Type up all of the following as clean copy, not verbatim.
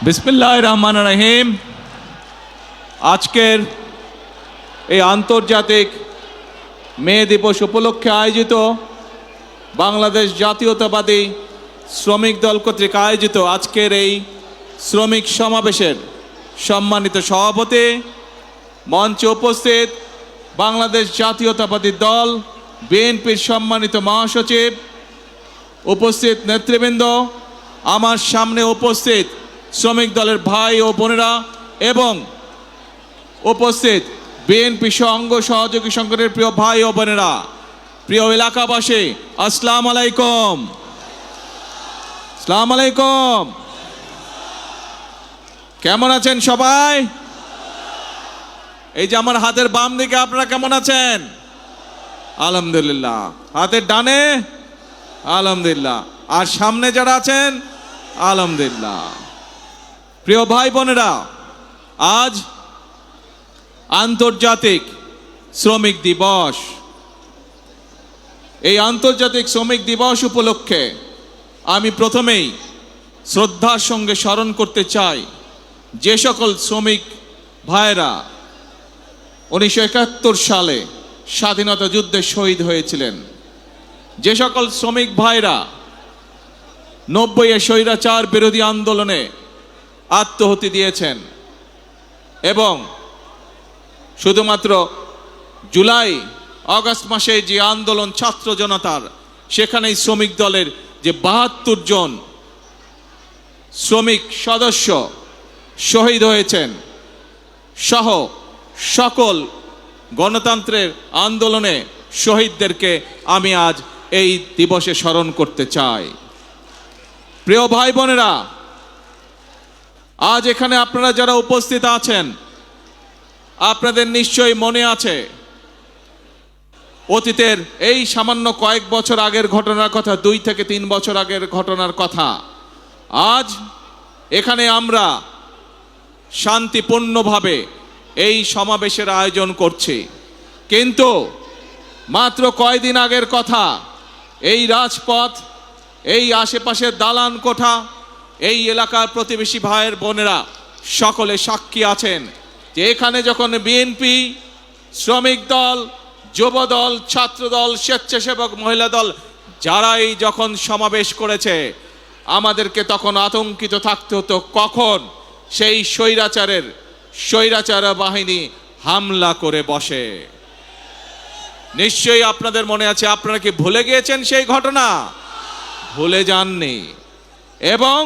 বিসমিল্লাহির রহমানির রহিম। আজকের এই আন্তর্জাতিক মে দিবস উপলক্ষে আয়োজিত বাংলাদেশ জাতীয়তাবাদী শ্রমিক দল কর্তৃক আয়োজিত আজকের এই শ্রমিক সমাবেশের সম্মানিত সভাপতি, মঞ্চে উপস্থিত বাংলাদেশ জাতীয়তাবাদী দল বিএনপির সম্মানিত মহাসচিব, উপস্থিত নেতৃবৃন্দ, আমার সামনে উপস্থিত শ্রমিক দলের ভাই ও বোনেরা এবং উপস্থিত বিএনপি অঙ্গ সহযোগী সংগঠনের প্রিয় ভাই ও বোনেরা, প্রিয় এলাকাবাসী, আসসালামু আলাইকুম। আসসালামু আলাইকুম। কেমন আছেন সবাই? এই যে আমার হাতের বাম দিকে আপনারা কেমন আছেন? আলহামদুলিল্লাহ। হাতের ডানে আলহামদুলিল্লাহ, আর সামনে যারা আছেন আলহামদুলিল্লাহ। প্রিয় ভাই বোনেরা, আজ আন্তর্জাতিক শ্রমিক দিবস। এই আন্তর্জাতিক শ্রমিক দিবস উপলক্ষে আমি প্রথমেই শ্রদ্ধার সঙ্গে স্মরণ করতে চাই যে সকল শ্রমিক ভাইরা 1971 সালে স্বাধীনতা যুদ্ধে শহীদ হয়েছিলেন, যে সকল শ্রমিক ভাইরা 90-এ স্বৈরাচার বিরোধী আন্দোলনে আত্মহতি দিয়েছেন এবং শুধুমাত্র জুলাই আগস্ট মাসে যে আন্দোলন ছাত্র জনতার, সেখানেই শ্রমিক দলের যে 72 জন শ্রমিক সদস্য শহীদ হয়েছেন সহ সকল গণতন্ত্রের আন্দোলনে শহীদদেরকে আমি আজ এই দিবসে স্মরণ করতে চাই। প্রিয় ভাই বোনেরা, আজ এখানে আপনারা যারা উপস্থিত আছেন, আপনাদের নিশ্চয়ই মনে আছে অতীতের এই সামান্য কয়েক বছর আগের ঘটনার কথা, 2 থেকে 3 বছর আগের ঘটনার কথা। আজ এখানে আমরা শান্তিপূর্ণভাবে এই সমাবেশের আয়োজন করছি, কিন্তু মাত্র কয়েকদিন আগের কথা, এই রাজপথ, এই আশেপাশের দালান কোঠা, এই এলাকার প্রতিবেশী ভাইয়ের বোনেরা সকলে সাক্ষী আছেন যে এখানে যখন বিএনপি, শ্রমিক দল, যুব দল, ছাত্র দল, স্বেচ্ছাসেবক মহিলা দল যারাই যখন সমাবেশ করেছে, আমাদেরকে তখন আতঙ্কিত থাকতে হতো কখন সেই স্বৈরাচার বাহিনী হামলা করে বসে। নিশ্চয়ই আপনাদের মনে আছে। আপনারা কি ভুলে গিয়েছেন সেই ঘটনা? ভুলে যাননি। এবং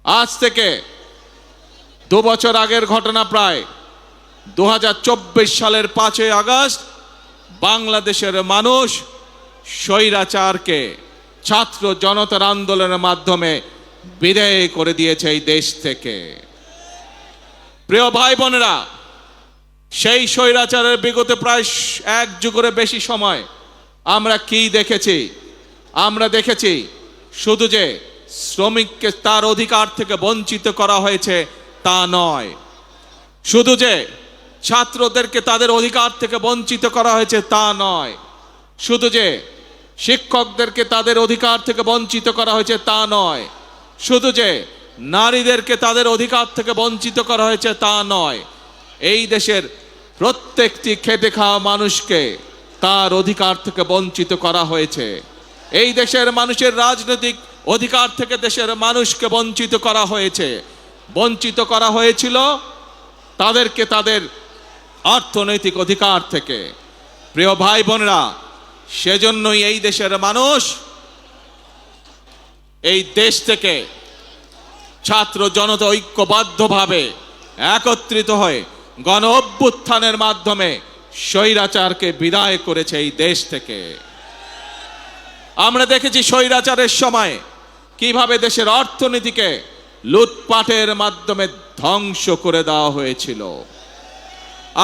আজ থেকে 2 বছর আগের ঘটনা, প্রায় 2024 সালের 5ই আগস্ট বাংলাদেশের মানুষ স্বৈরাচারকে ছাত্র জনতার আন্দোলনের মাধ্যমে বিদায় করে দিয়েছে এই দেশ থেকে। প্রিয় ভাই বোনেরা, সেই স্বৈরাচারের বিগত প্রায় 1 যুগের বেশি সময় আমরা কি দেখেছি? আমরা দেখেছি শুধু যে শ্রমিককে তার অধিকার থেকে বঞ্চিত করা হয়েছে তা নয়, শুধু যে ছাত্রদেরকে তাদের অধিকার থেকে বঞ্চিত করা হয়েছে তা নয়, শুধু যে শিক্ষকদেরকে তাদের অধিকার থেকে বঞ্চিত করা হয়েছে তা নয়, শুধু যে নারীদেরকে তাদের অধিকার থেকে বঞ্চিত করা হয়েছে তা নয়, এই দেশের প্রত্যেকটি খেটে খাওয়া মানুষকে তার অধিকার থেকে বঞ্চিত করা হয়েছে। এই দেশের মানুষের রাজনৈতিক অধিকার থেকে দেশের মানুষকে বঞ্চিত করা হয়েছে। বঞ্চিত করা হয়েছিল তাদেরকে তাদের অর্থনৈতিক অধিকার থেকে। প্রিয় ভাই বোনেরা, সেজন্যই এই দেশের মানুষ এই দেশ থেকে ছাত্র জনতা ঐক্যবদ্ধভাবে একত্রিত হয়ে গণ অভ্যুত্থানের মাধ্যমে স্বৈরাচারকে বিদায় করেছে এই দেশ থেকে। আমরা দেখেছি স্বৈরাচারের সময় কিভাবে দেশের অর্থনীতিকে লুটপাটের মাধ্যমে ধ্বংস করে দেওয়া হয়েছিল।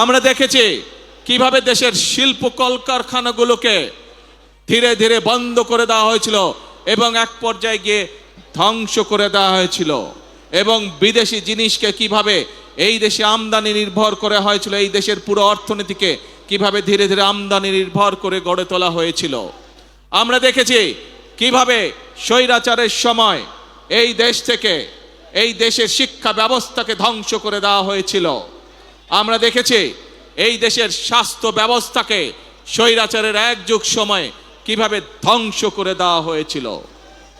আমরা দেখেছি কিভাবে দেশের শিল্প কলকারখানাগুলোকে ধীরে ধীরে বন্ধ করে দেওয়া হয়েছিল এবং এক পর্যায়ে গিয়ে ধ্বংস করে দেওয়া হয়েছিল, এবং বিদেশি জিনিসকে কিভাবে এই দেশে আমদানি নির্ভর করে হয়েছিল, এই দেশের পুরো অর্থনীতিকে কিভাবে ধীরে ধীরে আমদানি নির্ভর করে গড়ে তোলা হয়েছিল। আমরা দেখেছি কিভাবে স্বৈরাচারের সময় এই দেশ থেকে এই দেশের শিক্ষা ব্যবস্থাকে ধ্বংস করে দেওয়া হয়েছিল। আমরা দেখেছি এই দেশের স্বাস্থ্য ব্যবস্থাকে স্বৈরাচারের এক যুগ সময় কিভাবে ধ্বংস করে দেওয়া হয়েছিল।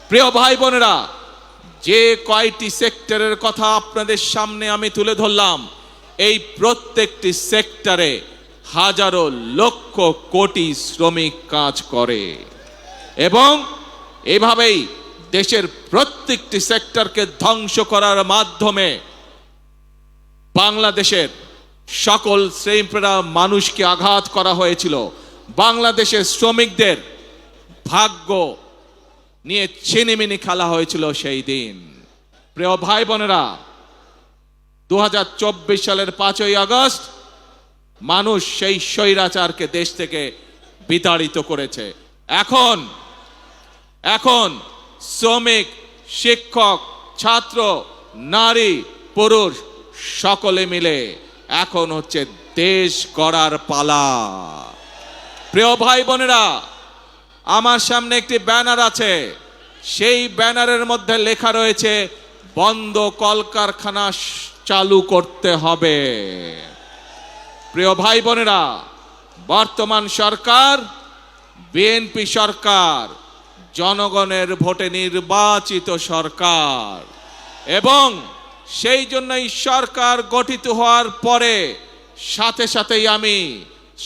প্রিয় ভাই বোনেরা, যে কয়টি সেক্টরের কথা আপনাদের সামনে আমি তুলে ধরলাম, এই প্রত্যেকটি সেক্টরে হাজারো লক্ষ কোটি শ্রমিক কাজ করে এবং এভাবেই দেশের প্রত্যেকটি সেক্টরকে ধ্বংস করার মাধ্যমে বাংলাদেশের সকল শ্রেণীপেরা মানুষকে আঘাত করা হয়েছিল। বাংলাদেশের শ্রমিকদের ভাগ্য নিয়ে ছিনিমিনি খেলা হয়েছিল সেই দিন। প্রিয় ভাই বোনেরা, 2024 সালের 5ই আগস্ট মানুষ সেই স্বৈরাচারকে দেশ থেকে বিতাড়িত করেছে। এখন শ্রমিক, শিক্ষক, ছাত্র, নারী, পুরুষ সকলে মিলে এখন হচ্ছে দেশ গড়ার পালা। প্রিয় ভাই বোনেরা, আমার সামনে একটি ব্যানার আছে, সেই ব্যানারের মধ্যে লেখা রয়েছে বন্ধ কলকারখানা চালু করতে হবে। প্রিয় ভাই বোনেরা, বর্তমান সরকার বিএনপি সরকার, জনগণের ভোটে নির্বাচিত সরকার এবং সেই জন্যই সরকার গঠিত হওয়ার পরে সাথে সাথেই আমি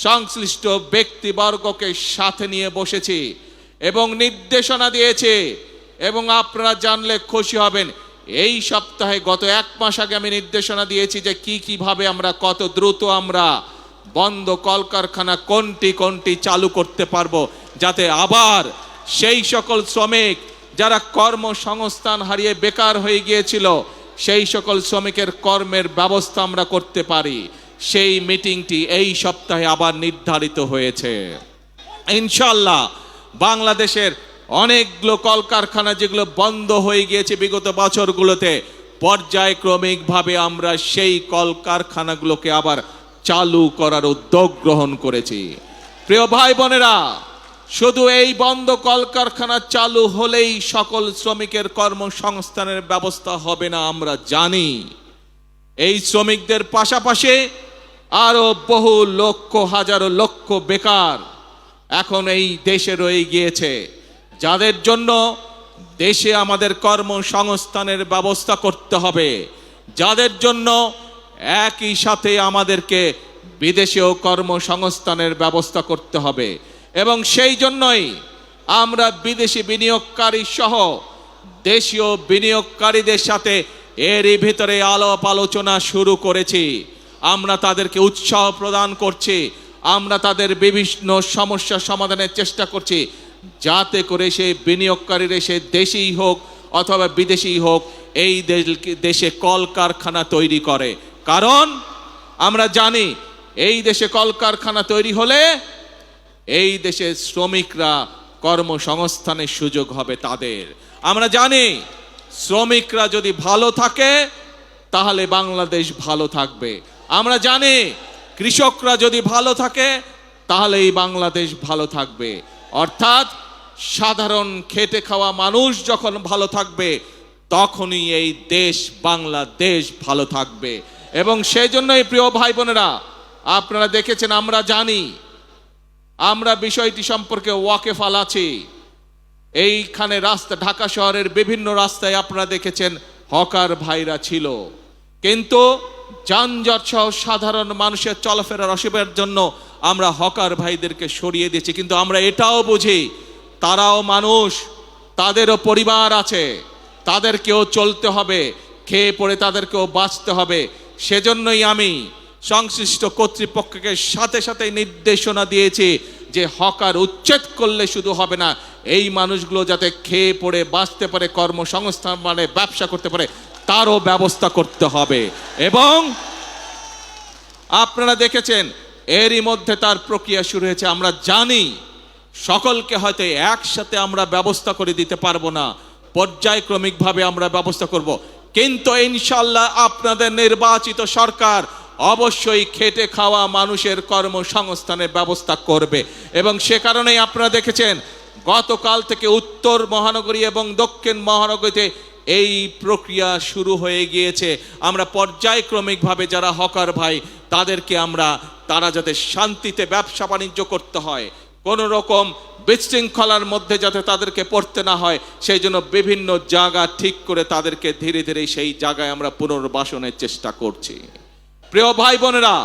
সংশ্লিষ্ট ব্যক্তিবর্গকে সাথে নিয়ে বসেছি এবং নির্দেশনা দিয়েছি এবং আপনারা জানলে খুশি হবেন, এই সপ্তাহে গত 1 মাস আগে আমি নির্দেশনা দিয়েছি যে কিভাবে আমরা কত দ্রুত আমরা বন্ধ কলকারখানা কোনটি চালু করতে পারবো, যাতে আবার সেই সকল শ্রমিক যারা কর্মসংস্থান হারিয়ে বেকার হয়ে গিয়েছিল সেই সকল শ্রমিকের কর্মের ব্যবস্থা আমরা করতে পারি। সেই মিটিংটি এই সপ্তাহে আবার নির্ধারিত হয়েছে। ইনশাআল্লাহ বাংলাদেশের অনেকগুলো কলকারখানা যেগুলো বন্ধ হয়ে গিয়েছে বিগত বছরগুলোতে, পর্যায়ক্রমিকভাবে আমরা সেই কলকারখানাগুলোকে আবার চালু করার উদ্যোগ গ্রহণ করেছি। প্রিয় ভাই বোনেরা, শুধু এই বন্ধ কলকারখানা চালু হলেই সকল শ্রমিকের কর্মসংস্থানের ব্যবস্থা হবে না, আমরা জানি। এই শ্রমিকদের পাশাপাশি আরো বহু লক্ষ, হাজারো লক্ষ বেকার এখন এই দেশে রয়ে গিয়েছে, যাদের জন্য দেশে আমাদের কর্মসংস্থানের ব্যবস্থা করতে হবে, যাদের জন্য একই সাথে আমাদেরকে বিদেশেও কর্মসংস্থানের ব্যবস্থা করতে হবে। এবং সেই জন্যই আমরা বিদেশি বিনিয়োগকারী সহ দেশীয় বিনিয়োগকারীদের সাথে এরই ভিতরে আলাপ আলোচনা শুরু করেছি। আমরা তাদেরকে উৎসাহ প্রদান করছি, আমরা তাদের বিভিন্ন সমস্যা সমাধানের চেষ্টা করছি, যাতে করে সেই বিনিয়োগকারীরা সে দেশেই হোক অথবা বিদেশি হোক এই দেশে কলকারখানা তৈরি করে। কারণ আমরা জানি এই দেশে কলকারখানা তৈরি হলে এই দেশের শ্রমিকরা কর্মসংস্থানের সুযোগ হবে তাদের। আমরা জানি শ্রমিকরা যদি ভালো থাকে তাহলে বাংলাদেশ ভালো থাকবে। আমরা জানি কৃষকরা যদি ভালো থাকে তাহলে এই বাংলাদেশ ভালো থাকবে। অর্থাৎ সাধারণ খেটে খাওয়া মানুষ যখন ভালো থাকবে তখনই এই দেশ বাংলাদেশ ভালো থাকবে। এবং সেই জন্যই প্রিয় ভাই বোনেরা, আপনারা দেখেছেন, আমরা জানি, আমরা বিষয়টি সম্পর্কে ওয়াকিফাল আছি। এইখানে রাস্তা, ঢাকা শহরের বিভিন্ন রাস্তায় আপনারা দেখেছেন হকার ভাইরা ছিল, কিন্তু যানজট সহ সাধারণ মানুষের চলাফেরার অসুবিধার জন্য আমরা হকার ভাইদেরকে সরিয়ে দিয়েছি। কিন্তু আমরা এটাও বুঝি তারাও মানুষ, তাদেরও পরিবার আছে, তাদেরকেও চলতে হবে, খেয়ে পড়ে তাদেরকেও বাঁচতে হবে। সেজন্যই আমি সংশ্লিষ্ট কর্তৃপক্ষকে সাথে সাথে নির্দেশনা দিয়েছি যে হকার উচ্ছেদ করলে শুধু হবে না, এই মানুষগুলো যাতে খেয়ে পড়ে বাঁচতে পারে, কর্মসংস্থান মানে ব্যবসা করতে পারে, তারও ব্যবস্থা করতে হবে। এবং আপনারা দেখেছেন এরই মধ্যে তার প্রক্রিয়া শুরু হয়েছে। আমরা জানি সকলকে হয়তো একসাথে আমরা ব্যবস্থা করে দিতে পারবো না, পর্যায়ক্রমিকভাবে আমরা ব্যবস্থা করব, কিন্তু ইনশাআল্লাহ আপনাদের নির্বাচিত সরকার অবশ্যই খেটে খাওয়া মানুষের কর্মসংস্থানের ব্যবস্থা করবে। এবং সে কারণেই আপনারা দেখেছেন গতকাল থেকে উত্তর মহানগরী এবং দক্ষিণ মহানগরীতে এই প্রক্রিয়া শুরু হয়ে গিয়েছে। আমরা পর্যায়ক্রমিকভাবে যারা হকার ভাই তাদেরকে তারা যাতে শান্তিতে ব্যবসা বাণিজ্য করতে হয়, কোনো রকম বিশৃঙ্খলার মধ্যে যাতে তাদেরকে পড়তে না হয়, সেই জন্য বিভিন্ন জায়গা ঠিক করে তাদেরকে ধীরে ধীরে সেই জায়গায় আমরা পুনর্বাসনের চেষ্টা করছি। প্রিয় ভাই বোনেরা,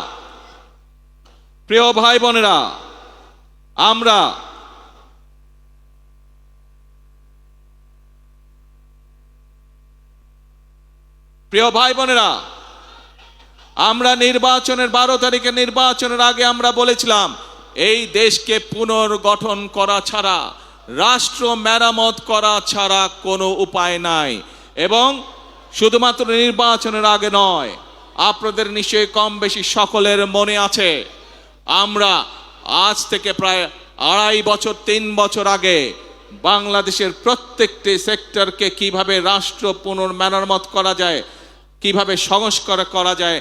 প্রিয় ভাই বোনেরা, আমরা প্রিয় ভাই বোনেরা, আমরা নির্বাচনের 12 তারিখে নির্বাচনের আগে আমরা বলেছিলাম এই দেশকে পুনর্গঠন করা ছাড়া, রাষ্ট্র মেরামত করা ছাড়া কোনো উপায় নাই। এবং শুধুমাত্র নির্বাচনের আগে নয়, আপনাদের নিশ্চয়ই কম বেশি সকলের মনে আছে, আমরা আজ থেকে প্রায় 2.5 বছর 3 বছর আগে বাংলাদেশের প্রত্যেকটি সেক্টরকে কিভাবে রাষ্ট্র পুনর্মেরামত করা যায়, কিভাবে সংস্কার করা যায়,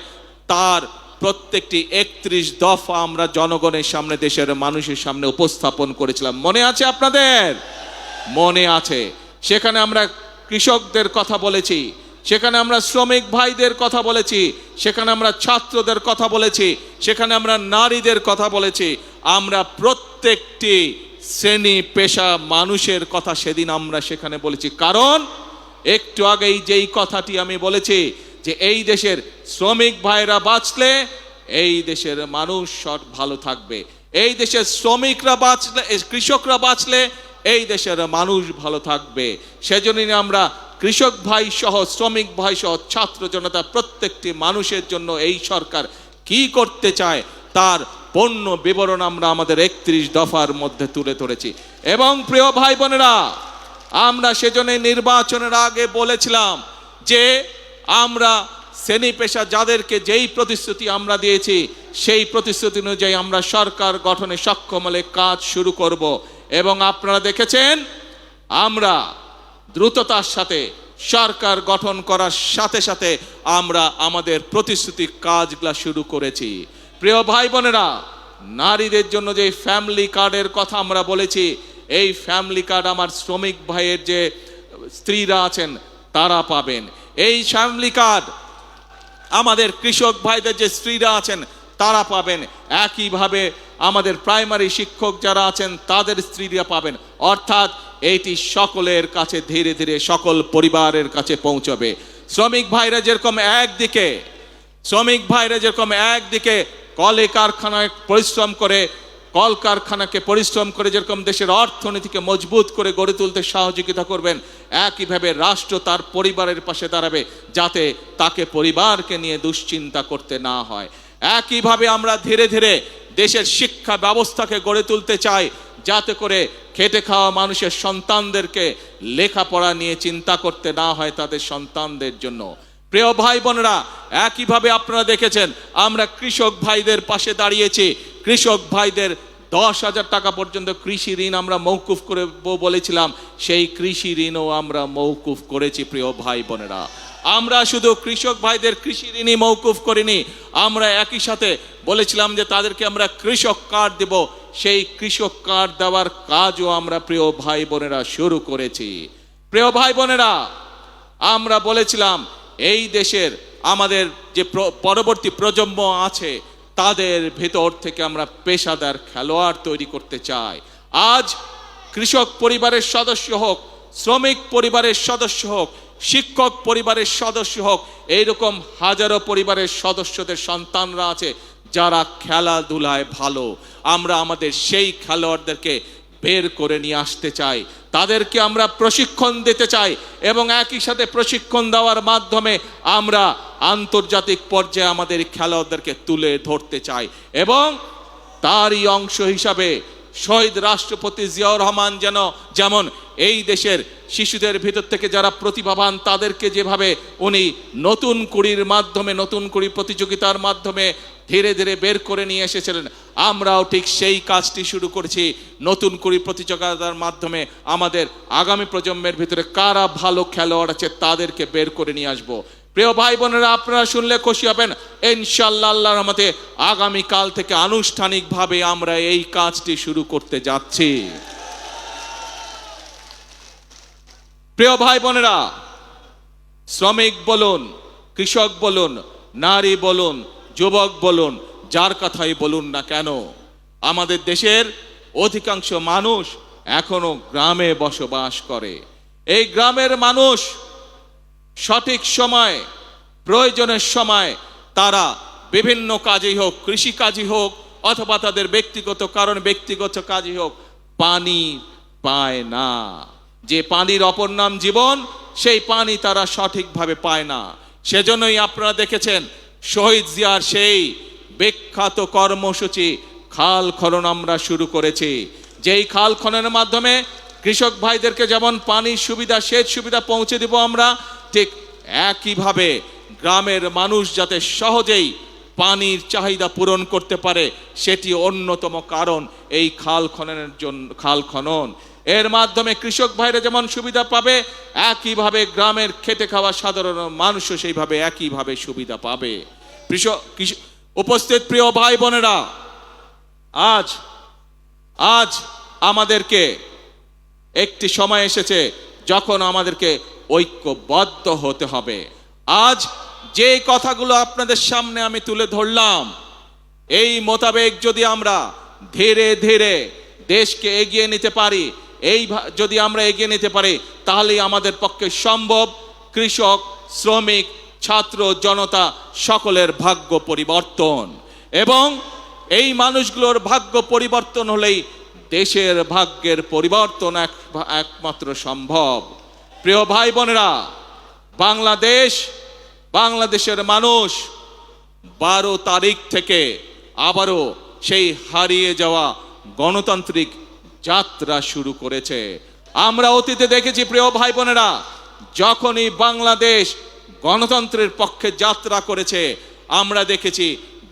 তার প্রত্যেকটি 31 দফা আমরা জনগণের সামনে, দেশের মানুষের সামনে উপস্থাপন করেছিলাম। মনে আছে আপনাদের? মনে আছে। সেখানে আমরা কৃষকদের কথা বলেছি, সেখানে আমরা শ্রমিক ভাইদের কথা বলেছি, সেখানে আমরা ছাত্রদের কথা বলেছি, সেখানে আমরা নারীদের কথা বলেছি, আমরা প্রত্যেকটি শ্রেণী পেশা মানুষের কথা সেদিন আমরা সেখানে বলেছি। কারণ একটু আগেই যেই কথাটি আমি বলেছি যে এই দেশের শ্রমিক ভাইরা বাঁচলে এই দেশের মানুষ ভালো থাকবে, এই দেশের শ্রমিকরা বাঁচলে, কৃষকরা বাঁচলে এই দেশের মানুষ ভালো থাকবে। সেজন্যই আমরা কৃষক ভাই সহ, শ্রমিক ভাই সহ, ছাত্র জনতা প্রত্যেকটি মানুষের জন্য এই সরকার কি করতে চায় তার পূর্ণ বিবরণ আমরা আমাদের 31 দফার মধ্যে তুলে ধরেছি। এবং প্রিয় ভাই বোনেরা, আমরা সেজন্য নির্বাচনের আগে বলেছিলাম যে আমরা শ্রেণী পেশা যাদেরকে যেই প্রতিশ্রুতি আমরা দিয়েছি সেই প্রতিশ্রুতি অনুযায়ী আমরা সরকার গঠনে সক্ষম হলে কাজ শুরু করব। এবং আপনারা দেখেছেন আমরা দ্রুততার সাথে সরকার গঠন করার সাথে সাথে আমরা আমাদের প্রতিশ্রুতি কাজগুলা শুরু করেছি। প্রিয় ভাই বোনেরা, নারীদের জন্য যে ফ্যামিলি কার্ডের কথা আমরা বলেছি, এই ফ্যামিলি কার্ড আমার শ্রমিক ভাইয়ের যে স্ত্রীরা আছেন তারা পাবেন। এই ফ্যামিলি কার্ড আমাদের কৃষক ভাইদের যে স্ত্রীরা আছেন তারা পাবেন। একইভাবে আমাদের প্রাইমারি শিক্ষক যারা আছেন তাদের স্ত্রীরা পাবেন। অর্থাৎ এইটি সকলের কাছে ধীরে ধীরে সকল পরিবারের কাছে পৌঁছবে। শ্রমিক ভাইরা যেরকম একদিকে কলে কারখানায় পরিশ্রম করে, কলকারখানাকে পরিশ্রম করে যেরকম দেশের অর্থনীতিকে মজবুত করে গড়ে তুলতে সহযোগিতা করবেন, একইভাবে রাষ্ট্র তার পরিবারের পাশে দাঁড়াবে যাতে তাকে পরিবারকে নিয়ে দুশ্চিন্তা করতে না হয়। একইভাবে আমরা ধীরে ধীরে দেশের শিক্ষা ব্যবস্থাকে গড়ে তুলতে চাই যাতে করে খেটে খাওয়া মানুষের সন্তানদেরকে লেখাপড়া নিয়ে চিন্তা করতে না হয় তাদের সন্তানদের জন্য। প্রিয় ভাই বোনেরা, একইভাবে আপনারা দেখেছেন আমরা কৃষক ভাইদের পাশে দাঁড়িয়েছি। কৃষক ভাইদের 10,000 টাকা পর্যন্ত কৃষি ঋণ আমরা মৌকুফ করে বলেছিলাম, সেই কৃষি ঋণও আমরা মৌকুফ করেছি। প্রিয় ভাই বোনেরা, আমরা শুধু কৃষক ভাইদের কৃষি ঋণই মৌকুফ করিনি, আমরা একই সাথে বলেছিলাম যে তাদেরকে আমরা কৃষক কার্ড দেব। সেই কৃষক কার্ড দেওয়ার কাজও আমরা প্রিয় ভাই বোনেরা শুরু করেছি। প্রিয় ভাই বোনেরা, আমরা বলেছিলাম এই দেশের আমাদের যে পরবর্তী প্রজন্ম আছে তাদের ভেতর থেকে আমরা পেশাদার খেলোয়াড় তৈরি করতে চাই। আজ কৃষক পরিবারের সদস্য হোক, শ্রমিক পরিবারের সদস্য হোক, শিক্ষক পরিবারের সদস্য হোক, এইরকম হাজারো পরিবারের সদস্যদের সন্তানরা আছে যারা খেলাধুলায় ভালো। আমরা আমাদের সেই খেলোয়াড়দেরকে বের করে নিয়ে আসতে চাই, তাদেরকে আমরা প্রশিক্ষণ দিতে চাই এবং একই সাথে প্রশিক্ষণ দেওয়ার মাধ্যমে আমরা আন্তর্জাতিক পর্যায়ে আমাদের খেলোয়াড়দেরকে তুলে ধরতে চাই। এবং তারই অংশ হিসাবে শহীদ রাষ্ট্রপতি জিয়াউর রহমান যেমন এই দেশের শিশুদের ভিতর থেকে যারা প্রতিভাবান তাদেরকে যেভাবে উনি নতুন কুড়ির মাধ্যমে, নতুন কুড়ি প্রতিযোগিতার মাধ্যমে ধীরে ধীরে বের করে নিয়ে এসেছিলেন, আমরাও ঠিক সেই কাজটি শুরু করেছি। নতুন কুড়ি প্রতিযোগিতার মাধ্যমে আমাদের আগামী প্রজন্মের ভিতরে কারা ভালো খেলোয়াড় আছে তাদেরকে বের করে নিয়ে আসবো। প্রিয় ভাই বোনেরা, আপনারা শুনলে খুশি হবেন, ইনশাআল্লাহ আল্লাহর রহমতে আগামীকাল থেকে আনুষ্ঠানিকভাবে আমরা এই কাজটি শুরু করতে যাচ্ছি। প্রিয় ভাই বোনেরা, শ্রমিক বলুন, কৃষক বলুন, নারী বলুন, যুবক বলুন, যার কথাই বলুন না কেন, আমাদের দেশের অধিকাংশ মানুষ এখনো গ্রামে বসবাস করে। এই গ্রামের মানুষ সঠিক সময়, প্রয়োজনের সময় তারা বিভিন্ন কাজেই হোক, কৃষি কাজই হোক অথবা তাদের ব্যক্তিগত কারণ ব্যক্তিগত কাজই হোক, পানি পায় না। যে পানির অপর নাম জীবন, সেই পানি তারা সঠিকভাবে পায় না। সেজন্যই আপনারা দেখেছেন শহীদ জিয়ার সেই বিখ্যাত কর্মসূচি খাল খনন আমরা শুরু করেছি। যেই খাল খননের মাধ্যমে কৃষক ভাইদেরকে যেমন পানির সুবিধা, সেচ সুবিধা পৌঁছে দেব আমরা, ঠিক একইভাবে গ্রামের মানুষ যাতে সহজেই পানির চাহিদা পূরণ করতে পারে, সেটি অন্যতম কারণ এই খাল খননের জন্য। খাল খনন এর মাধ্যমে কৃষক ভাইরা যেমন সুবিধা পাবে, একইভাবে গ্রামের খেটে খাওয়া সাধারণ মানুষও সেইভাবে একইভাবে সুবিধা পাবে। উপস্থিত প্রিয় ভাই বোনেরা, আজ আজ আমাদেরকে একটি সময় এসেছে যখন আমাদেরকে ঐক্যবদ্ধ হতে হবে। আজ যে কথাগুলো আপনাদের সামনে আমি তুলে ধরলাম, এই মোতাবেক যদি আমরা ধীরে ধীরে দেশকে এগিয়ে নিতে পারি, যদি আমরা এগিয়ে নিতে পারি, তাহলেই আমাদের পক্ষে সম্ভব কৃষক, শ্রমিক, ছাত্র, জনতা সকলের ভাগ্য পরিবর্তন। এবং এই মানুষগুলোর ভাগ্য পরিবর্তন হলেই দেশের ভাগ্যের পরিবর্তন একমাত্র সম্ভব। প্রিয় ভাই বোনেরা, বাংলাদেশের মানুষ 12 তারিখ থেকে আবারও সেই হারিয়ে যাওয়া গণতান্ত্রিক যাত্রা শুরু করেছে। আমরা অতীতে দেখেছি প্রিয় ভাই বোনেরা, যখনই বাংলাদেশ গণতন্ত্রের পক্ষে যাত্রা করেছে, আমরা দেখেছি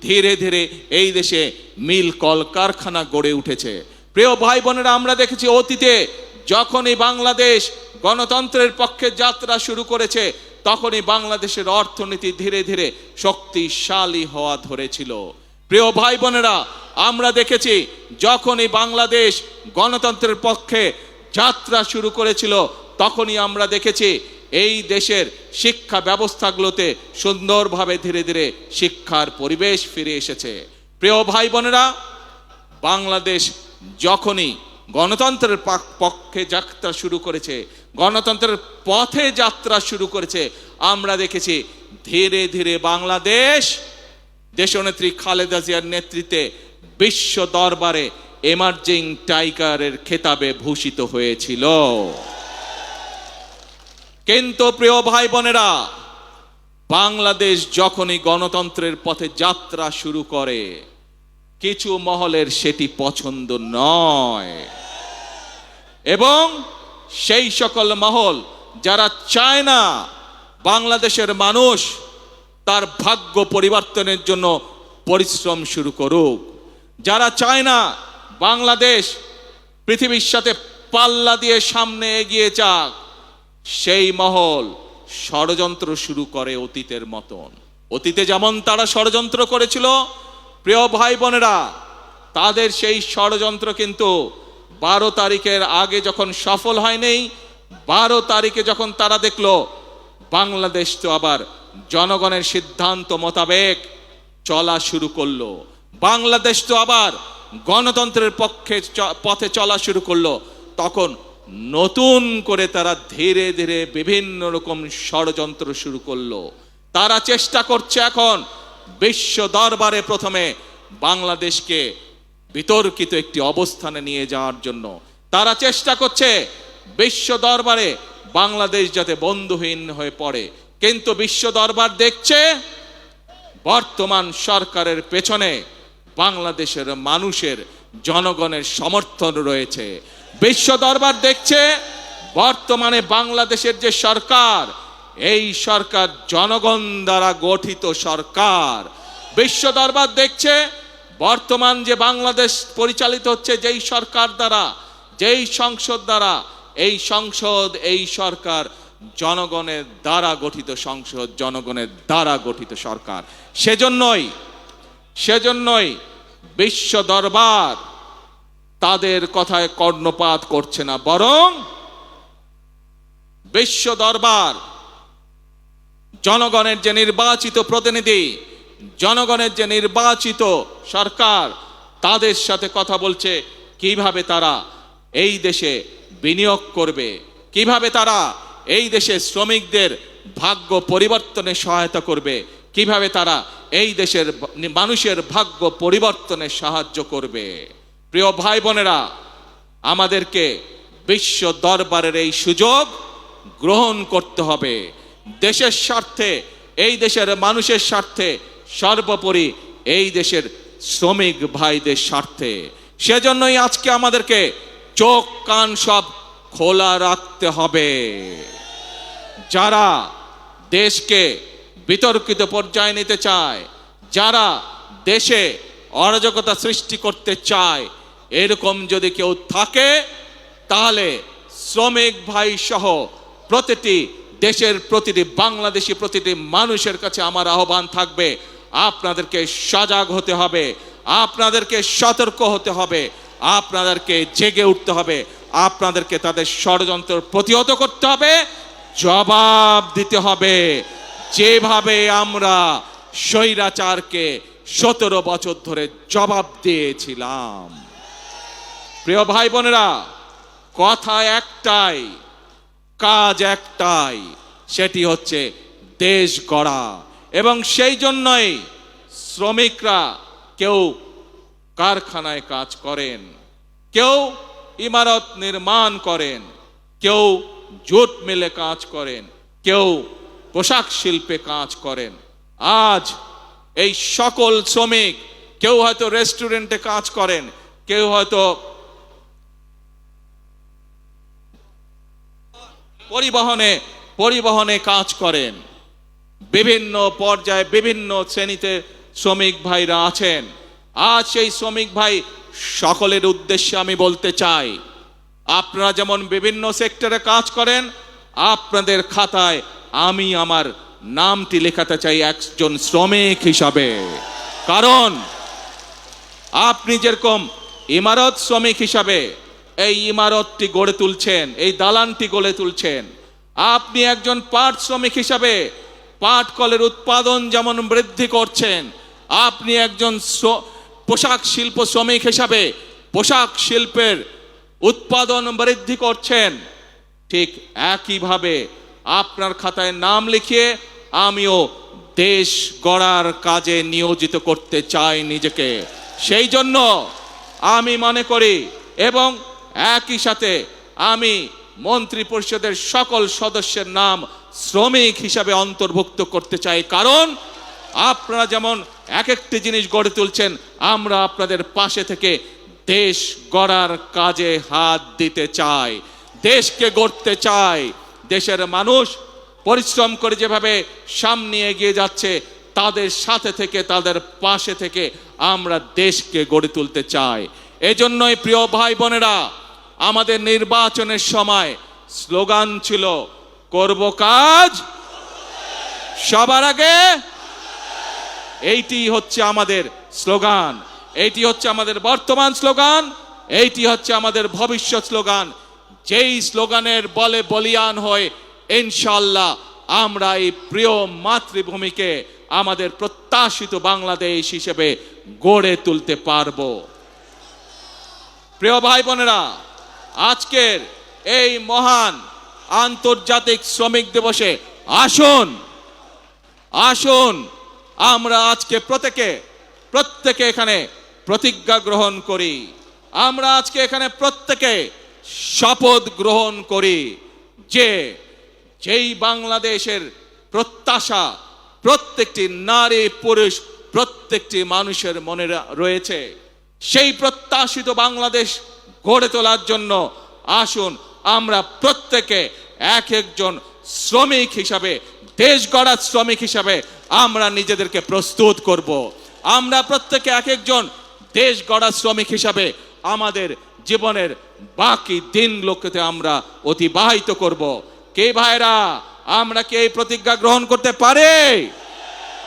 ধীরে ধীরে এই দেশে মিল কলকারখানা গড়ে উঠেছে। প্রিয় ভাই বোনেরা, আমরা দেখেছি অতীতে যখনই বাংলাদেশ গণতন্ত্রের পক্ষে যাত্রা শুরু করেছে, তখনই বাংলাদেশের অর্থনীতি ধীরে ধীরে শক্তিশালী হওয়া ধরেছিল। প্রিয় ভাই বোনেরা, আমরা দেখেছি যখনই বাংলাদেশ গণতন্ত্রের পক্ষে যাত্রা শুরু করেছিল, তখনই আমরা দেখেছি এই দেশের শিক্ষা ব্যবস্থাগুলোতে সুন্দরভাবে ধীরে ধীরে শিক্ষার পরিবেশ ফিরে এসেছে। প্রিয় ভাই বোনেরা, বাংলাদেশ যখনই গণতন্ত্রের পক্ষে যাত্রা শুরু করেছে, গণতন্ত্রের পথে যাত্রা শুরু করেছে, আমরা দেখেছি ধীরে ধীরে বাংলাদেশ দেশনেত্রী খালেদা জিয়ার নেতৃত্বে বিশ্ব দরবারে এমার্জিং টাইগারের খেতাবে ভূষিত হয়েছিল। কিন্তু প্রিয় ভাই বোনেরা, বাংলাদেশ যখনই গণতন্ত্রের পথে যাত্রা শুরু করে, কিছু মহলের সেটি পছন্দ নয়। এবং সেই সকল মহল যারা চায় না বাংলাদেশের মানুষ তার ভাগ্য পরিবর্তনের জন্য পরিশ্রম শুরু করুক, যারা চায় না বাংলাদেশ পৃথিবীর সাথে পাল্লা দিয়ে সামনে এগিয়ে যাক, সেই মহল ষড়যন্ত্র শুরু করে অতীতের মতন। অতীতে যেমন তারা ষড়যন্ত্র করেছিল, প্রিয় ভাই বোনেরা, তাদের সেই ষড়যন্ত্র কিন্তু 12 তারিখের আগে যখন সফল হয়নি, 12 তারিখে যখন তারা দেখলো বাংলাদেশ তো আবার জনগণের সিদ্ধান্ত মোতাবেক চলা শুরু করলো, বাংলাদেশ তো আবার গণতন্ত্রের পথে চলা শুরু করলো, তখন নতুন করে তারা ধীরে ধীরে বিভিন্ন রকম ষড়যন্ত্র শুরু করলো। তারা চেষ্টা করছে এখন বিশ্ব দরবারে প্রথমে বাংলাদেশকে বিতর্কিত একটি অবস্থানে নিয়ে যাওয়ার জন্য। তারা চেষ্টা করছে বিশ্ব দরবারে বাংলাদেশ যাতে বন্ধুহীন হয়ে পড়ে। কিন্তু বিশ্ব দরবার দেখছে বর্তমান সরকারের পেছনে বাংলাদেশের মানুষের, জনগণের সমর্থন রয়েছে। বিশ্ব দরবার দেখছে বর্তমানে বাংলাদেশের যে সরকার, এই সরকার জনগণ দ্বারা গঠিত সরকার। বিশ্ব দরবার দেখছে বর্তমান যে বাংলাদেশ পরিচালিত হচ্ছে যেই সরকার দ্বারা, যেই সংসদ দ্বারা, এই সংসদ, এই সরকার জনগণের দ্বারা গঠিত সংসদ, জনগণের দ্বারা গঠিত সরকার। সেজন্যই বিশ্ব দরবার তাদের কথায় কর্ণপাত করছে না, বরং বিশ্ব দরবার জনগণের যে নির্বাচিত প্রতিনিধি, জনগণের যে নির্বাচিত সরকার, তাদের সাথে কথা বলছে কিভাবে তারা এই দেশে বিনিয়োগ করবে, কিভাবে তারা এই দেশে শ্রমিকদের ভাগ্য পরিবর্তনে সহায়তা করবে, কিভাবে তারা এই দেশের মানুষের ভাগ্য পরিবর্তনে সাহায্য করবে। প্রিয় ভাই বোনেরা, আমাদেরকে বিশ্ব দরবারের এই সুযোগ গ্রহণ করতে হবে। দেশের স্বার্থে, এই দেশের মানুষের স্বার্থে, সর্বোপরি এই দেশের শ্রমিক ভাইদের স্বার্থে। সেজন্যই আজকে আমাদেরকে চোখ কান সব খোলা রাখতে হবে। যারা দেশকে বিতর্কিত পর্যায়ে নিতে চায়, যারা দেশে অরাজকতা সৃষ্টি করতে চায়, এরকম যদি কেউ থাকে, তাহলে শ্রমিক ভাই সহ প্রতিটি দেশের প্রতিটি বাংলাদেশি প্রতিটি মানুষের কাছে আমার আহ্বান থাকবে, আপনাদেরকে সজাগ হতে হবে, আপনাদেরকে সতর্ক হতে হবে, আপনাদেরকে জেগে উঠতে হবে, আপনাদেরকে তাদের ষড়যন্ত্র প্রতিহত করতে হবে, জবাব দিতে হবে। যেভাবে আমরা স্বৈরাচারকে 17 বছর ধরে জবাব দিয়েছিলাম। প্রিয় ভাই বোনেরা, কথা একটাই, কাজ একটাই, সেটি হচ্ছে দেশ গড়া। এবং সেই জন্যই শ্রমিকরা কেউ কারখানায় কাজ করেন, কেউ ইমারত নির্মাণ করেন, কেউ জুট মিলে কাজ করেন, কেউ পোশাক শিল্পে কাজ করেন। আজ এই সকল শ্রমিক, কেউ হয়তো রেস্টুরেন্টে কাজ করেন, কেউ হয়তো পরিবহনে কাজ করেন, বিভিন্ন পর্যায়ে বিভিন্ন শ্রেণীতে শ্রমিক ভাইরা আছেন। আজ সেই শ্রমিক ভাই সকলের উদ্দেশ্যে আমি বলতে চাই, আপনারা যেমন বিভিন্ন সেক্টরে কাজ করেন, আপনাদের খাতায় আমি আমার নামটি লেখাতে চাই একজন শ্রমিক হিসাবে। কারণ আপনি যেরকম ইমারত শ্রমিক হিসাবে এই ইমারতটি গড়ে তুলছেন, এই দালানটি গড়ে তুলছেন, আপনি একজন পাট শ্রমিক হিসাবে পাট কলের উৎপাদন যেমন বৃদ্ধি করছেন, আপনি একজন পোশাক শিল্প শ্রমিক হিসাবে পোশাক শিল্পের উৎপাদন বৃদ্ধি করছেন, ঠিক একইভাবে আপনার খাতায় নাম লিখিয়ে আমিও দেশ গড়ার কাজে নিয়োজিত করতে চাই নিজেকে। সেই জন্য আমি মনে করি, এবং একই সাথে আমি মন্ত্রী পরিষদের সকল সদস্যের নাম শ্রমিক হিসাবে অন্তর্ভুক্ত করতে চাই। কারণ আপনারা যেমন এক একটি জিনিস গড়ে তুলছেন, আমরা আপনাদের পাশে থেকে দেশ গড়ার কাজে হাত দিতে চাই, দেশকে গড়তে চাই। দেশের মানুষ পরিশ্রম করে যেভাবে সামনে এগিয়ে যাচ্ছে, তাদের সাথে থেকে, তাদের পাশে থেকে আমরা দেশকে গড়ে তুলতে চাই। এজন্যই প্রিয় ভাই বোনেরা, আমাদের নির্বাচনের সময় স্লোগান ছিল, করব কাজ সবার আগে। এইটি হচ্ছে আমাদের স্লোগান, এইটি হচ্ছে আমাদের বর্তমান স্লোগান, এইটি হচ্ছে আমাদের ভবিষ্যৎ স্লোগান। যেই স্লোগানের বলে বলিয়ান হয়ে ইনশাআল্লাহ আমরা এই প্রিয় মাতৃভূমিকে আমাদের প্রত্যাশিত বাংলাদেশ হিসেবে গড়ে তুলতে পারবো। প্রিয় ভাই বোনেরা, আজকের এই মহান আন্তর্জাতিক শ্রমিক দিবসে আসুন আসুন আমরা আজকে প্রত্যেকে এখানে প্রতিজ্ঞা গ্রহণ করি, আমরা আজকে এখানে প্রত্যেকে শপথ গ্রহণ করি যে যেই বাংলাদেশের প্রত্যাশা প্রত্যেকটি নারী পুরুষ প্রত্যেকটি মানুষের মনে রয়েছে, সেই প্রত্যাশিত বাংলাদেশ গড়ে তোলার জন্য আসুন আমরা প্রত্যেকে এক একজন শ্রমিক হিসাবে, দেশ গড়ার শ্রমিক হিসাবে আমরা নিজেদেরকে প্রস্তুত করব। আমরা প্রত্যেকে এক একজন দেশ গড়ার শ্রমিক হিসাবে আমাদের জীবনের বাকি দিনগুলোকে আমরা অতিবাহিত করব। কে ভাইরা, আমরা কি এই প্রতিজ্ঞা গ্রহণ করতে পারি?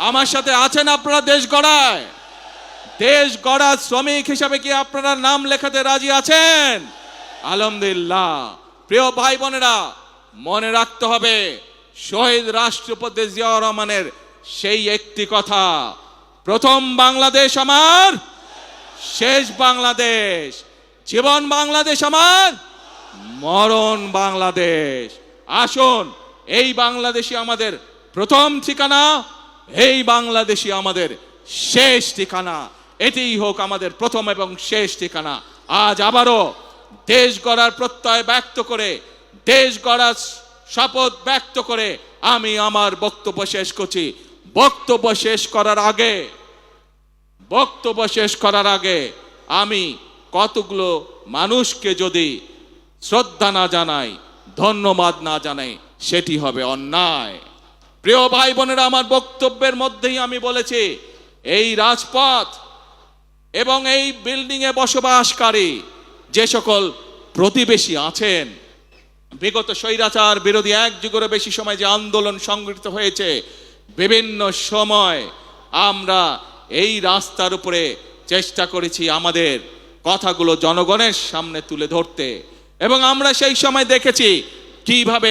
আমার সাথে আছেন আপনারা দেশ গড়ায়? দেশ গড়ার শ্রমিক হিসাবে কি আপনারা নাম লেখাতে রাজি আছেন? আলহামদুলিল্লাহ। প্রিয় ভাই বোনেরা, মনে রাখতে হবে শহীদ রাষ্ট্রপতি জিয়াউর রহমানের সেই একটি কথা, প্রথম বাংলাদেশ আমার, শেষ বাংলাদেশ, জীবন বাংলাদেশ আমার, মরণ বাংলাদেশ। আসুন, এই বাংলাদেশই আমাদের প্রথম ঠিকানা, এই বাংলাদেশই আমাদের শেষ ঠিকানা। এটিই হোক আমাদের প্রথম এবং শেষ ঠিকানা। আজ আবারও দেশ গড়ার প্রত্যয় ব্যক্ত করে, দেশ গড়ার শপথ ব্যক্ত করে আমি আমার বক্তব্য শেষ করছি। বক্তব্য শেষ করার আগে আমি কতগুলো মানুষকে যদি শ্রদ্ধা না জানাই, ধন্যবাদ না জানাই, সেটি হবে অন্যায়। প্রিয় ভাই বোনেরা, আমার বক্তব্যের মধ্যেই আমি বলেছি, এই রাজপথ এবং এই বিল্ডিং এ বসবাসকারী যে সকল প্রতিবেশী আছেন, বিগত স্বৈরাচার বিরোধী এক যুগেরও বেশি সময় যে আন্দোলন সংগঠিত হয়েছে, বিভিন্ন সময় আমরা এই রাস্তার উপরে চেষ্টা করেছি আমাদের কথাগুলো জনগণের সামনে তুলে ধরতে, এবং আমরা সেই সময় দেখেছি কিভাবে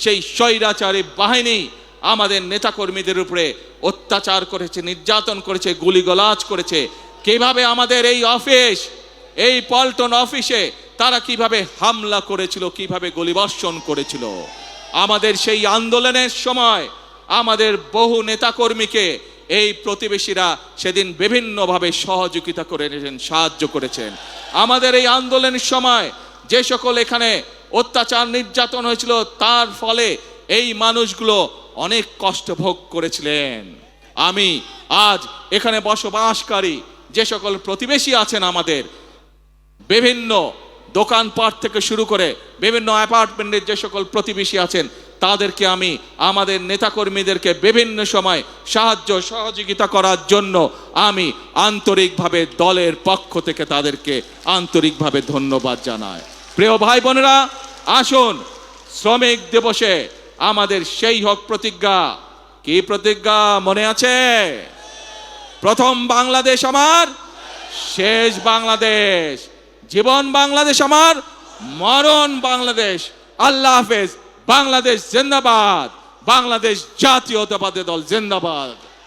সেই স্বৈরাচারী বাহিনী আমাদের নেতাকর্মীদের উপরে অত্যাচার করেছে, নির্যাতন করেছে, গুলিগলাজ করেছে, কিভাবে আমাদের এই অফিস, এই পল্টন অফিসে তারা কিভাবে হামলা করেছিল, কিভাবে গুলিবর্ষণ করেছিল। আমাদের সেই আন্দোলনের সময় আমাদের বহু নেতাকর্মীকে এই প্রতিবেশীরা সেদিন বিভিন্নভাবে সহযোগিতা করেছেন, সাহায্য করেছেন। আমাদের এই আন্দোলনের সময় যে সকল এখানে অত্যাচার নির্যাতন হয়েছিল, তার ফলে এই মানুষগুলো অনেক কষ্ট ভোগ করেছিলেন। আমি আজ এখানে বসবাসকারী যে সকল প্রতিবেশী আছেন, আমাদের বিভিন্ন দোকানপাট থেকে শুরু করে বিভিন্ন অ্যাপার্টমেন্টের যে সকল প্রতিবেশী আছেন, তাদেরকে আমি আমাদের নেতাকর্মীদেরকে বিভিন্ন সময় সাহায্য সহযোগিতা করার জন্য আমি আন্তরিকভাবে দলের পক্ষ থেকে তাদেরকে আন্তরিকভাবে ধন্যবাদ জানাই। প্রিয় ভাই বোনেরা, আসুন শ্রমিক দিবসে আমাদের সেই হোক প্রতিজ্ঞা। কি প্রতিজ্ঞা মনে আছে? প্রথম বাংলাদেশ আমার, শেষ বাংলাদেশ, জীবন বাংলাদেশ আমার, মরণ বাংলাদেশ। আল্লাহ হাফেজ। বাংলাদেশ জিন্দাবাদ। বাংলাদেশ জাতীয়তাবাদী দল জিন্দাবাদ।